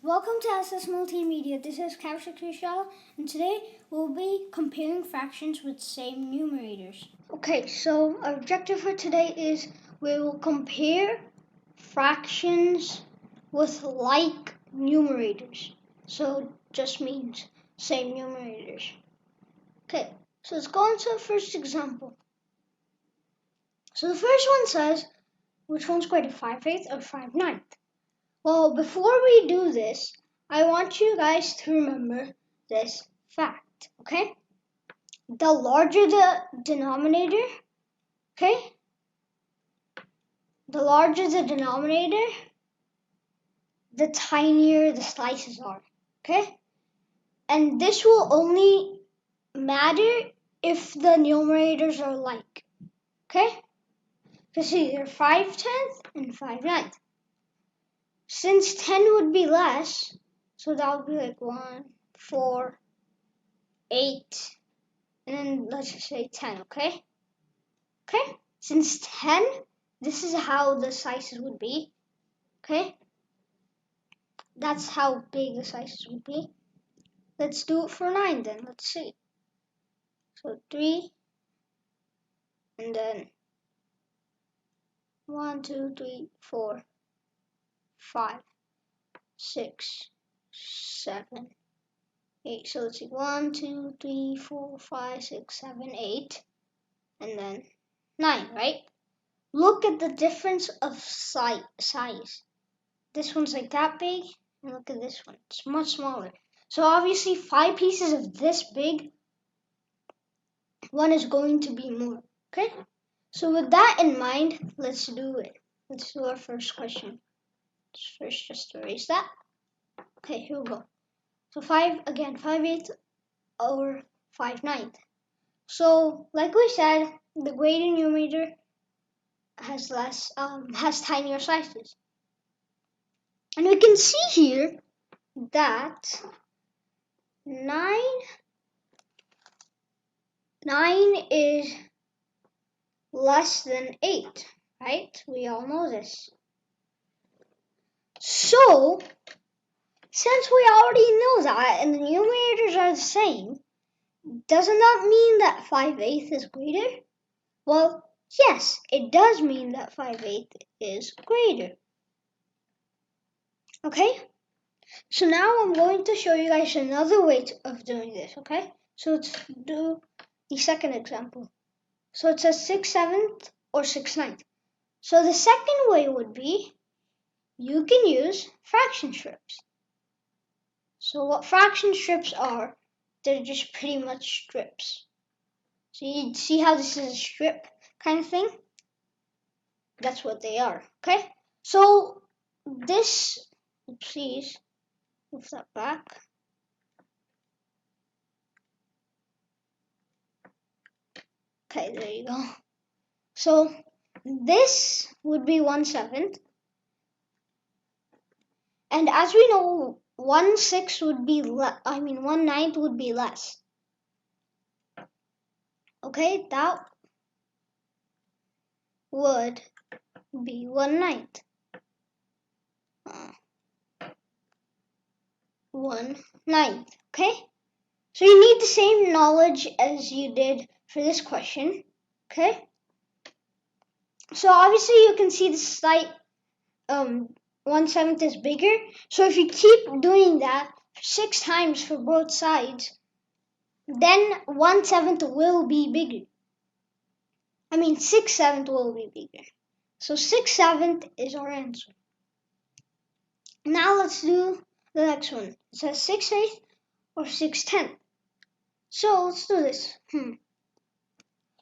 Welcome to SS Multimedia. This is Kaushik Rishal, and today we'll be comparing fractions with same numerators. Okay, so our objective for today is we will compare fractions with like numerators. So just means same numerators. Okay, so let's go on to the first example. So the first one says, which one's greater, 5/8 or 5/9? Well, before we do this, I want you guys to remember this fact, okay? The larger the denominator, okay? The larger the denominator, the tinier the slices are, okay? And this will only matter if the numerators are like, okay? Because see, they're 5/10 and 5/9. Since 10 would be less, so that would be like 1, 4, 8, and then let's just say 10, okay? Okay? Since 10, this is how the slices would be, okay? That's how big the slices would be. Let's do it for 9 then, let's see. So 3, and then 1, 2, 3, 4, 5, 6, 7, 8. So let's see, 1, 2, 3, 4, 5, 6, 7, 8, and then 9, right? Look at the difference of size. This one's like that big, and look at this one. It's much smaller. So obviously 5 pieces of this big, one is going to be more, okay? So with that in mind, let's do it. Let's do our first question. First, just erase that. Okay, here we go. So 5/8 or 5/9. So like we said, the greater numerator has tinier slices. And we can see here that 9 is less than 8, right? We all know this. So, since we already know that and the numerators are the same, doesn't that mean that 5/8 is greater? Well, yes, it does mean that 5/8 is greater. Okay? So now I'm going to show you guys another way of doing this, okay? So let's do the second example. So it says 6/7 or 6/9. So the second way would be, you can use fraction strips. So what fraction strips are, they're just pretty much strips. So you see how this is a strip kind of thing? That's what they are, okay? So this, please move that back. Okay, there you go. So this would be 1/7. And as we know, 1/6 would be 1/9 would be less. Okay, that would be 1/9. 1/9. Okay? So you need the same knowledge as you did for this question. Okay? So obviously you can see the slight 1/7 is bigger. So if you keep doing that 6 times for both sides, then 1/7 will be bigger. 6/7 will be bigger. So 6/7 is our answer. Now let's do the next one. It says 6/8 or 6/10. So let's do this.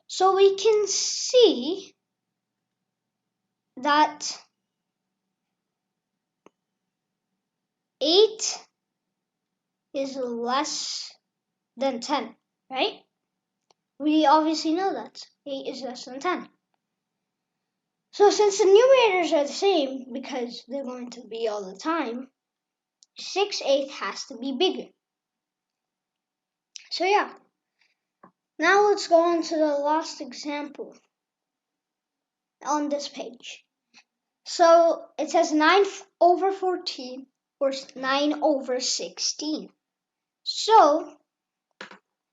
So we can see that 8 is less than 10, right? We obviously know that 8 is less than 10. So since the numerators are the same, because they're going to be all the time, 6/8 has to be bigger. So yeah, now let's go on to the last example on this page. So it says 9 over 14 or 9 over 16. So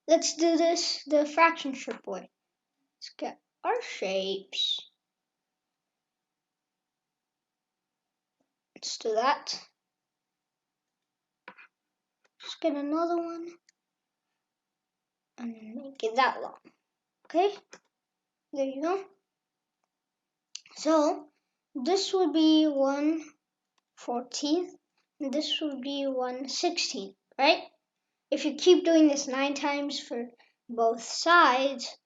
let's do this the fraction strip way. Let's get our shapes. Let's do that. Let's get another one and make it that long. Okay, there you go. So this would be 1/14 and this would be 1/16, right? If you keep doing this 9 times for both sides,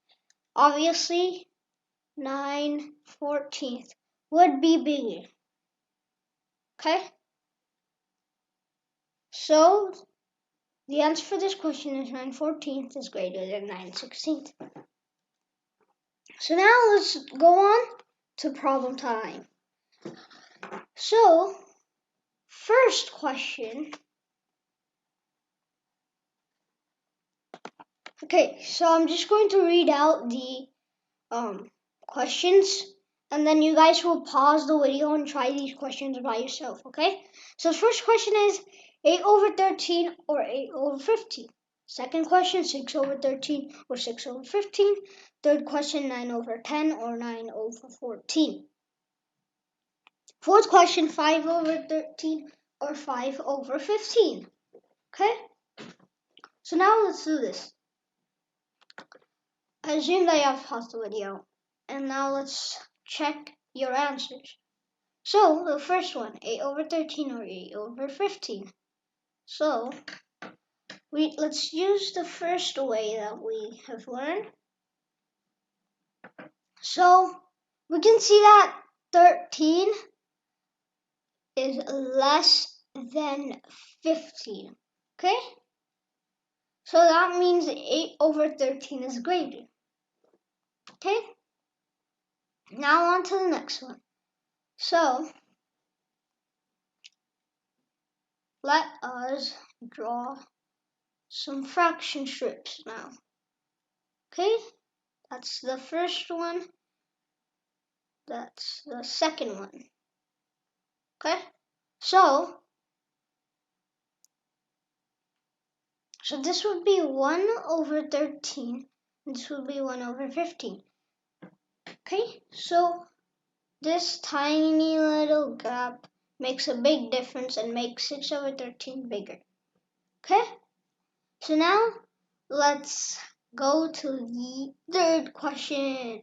obviously 9/14 would be bigger. Okay? So the answer for this question is 9/14 is greater than 9/16. So now let's go on to problem time. So, first question. Okay, so I'm just going to read out the questions, and then you guys will pause the video and try these questions by yourself, okay? So the first question is 8 over 13 or 8 over 15. Second question, 6 over 13 or 6 over 15. Third question, 9 over 10 or 9 over 14. Fourth question, 5 over 13 or 5 over 15. Okay? So now let's do this. I assume that you have paused the video. And now let's check your answers. So the first one, 8 over 13 or 8 over 15. So let's use the first way that we have learned. So we can see that 13 is less than 15. Okay? So that means 8 over 13 is greater. Okay? Now on to the next one. So let us draw some fraction strips now. Okay? That's the first one. That's the second one. Okay? So this would be 1 over 13. And this would be 1 over 15. Okay? So this tiny little gap makes a big difference and makes 6 over 13 bigger. Okay? So now let's go to the third question.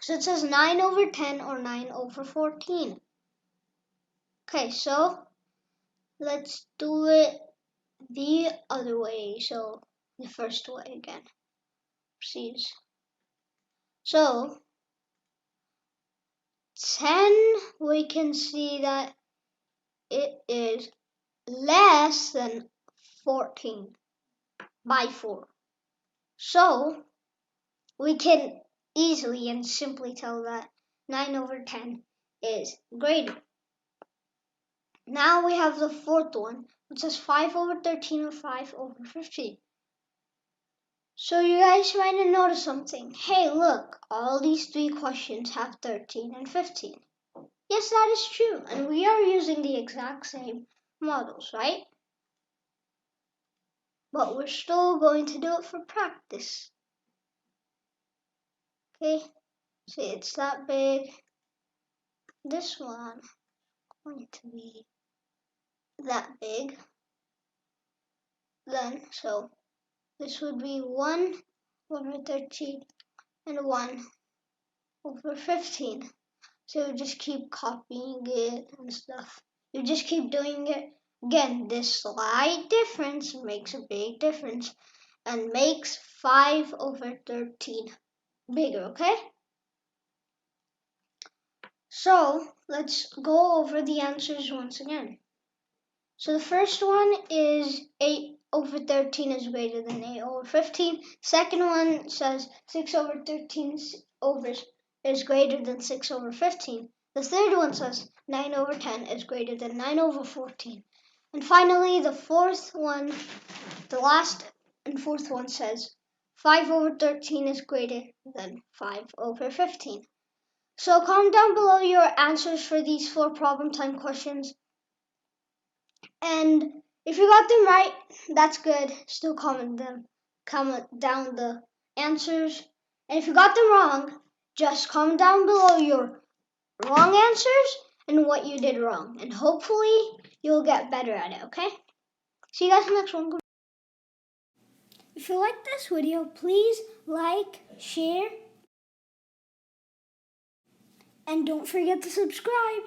So it says 9 over 10 or 9 over 14. Okay, so let's do it the other way. So the first way again. Please. So 10, we can see that it is less than 14 by 4. So we can easily and simply tell that 9 over 10 is greater. Now we have the fourth one, which says 5 over 13 or 5 over 15. So you guys might have noticed something. Hey, look, all these three questions have 13 and 15. Yes, that is true, and we are using the exact same models, right? But we're still going to do it for practice. Okay, see, it's that big. This one is going to be that big. Then, so this would be 1 over 13 and 1 over 15. So you just keep copying it and stuff. You just keep doing it. Again, this slight difference makes a big difference and makes 5 over 13 bigger, okay? So let's go over the answers once again. So the first one is 8 over 13 is greater than 8 over 15. Second one says 6 over 13 is greater than 6 over 15. The third one says 9 over 10 is greater than 9 over 14. And finally, the fourth one, the last and fourth one says 5 over 13 is greater than 5 over 15. So comment down below your answers for these 4 problem time questions. And if you got them right, that's good. Still comment down the answers. And if you got them wrong, just comment down below your wrong answers and what you did wrong. And hopefully you'll get better at it, okay? See you guys in the next one. If you like this video, please like, share, and don't forget to subscribe.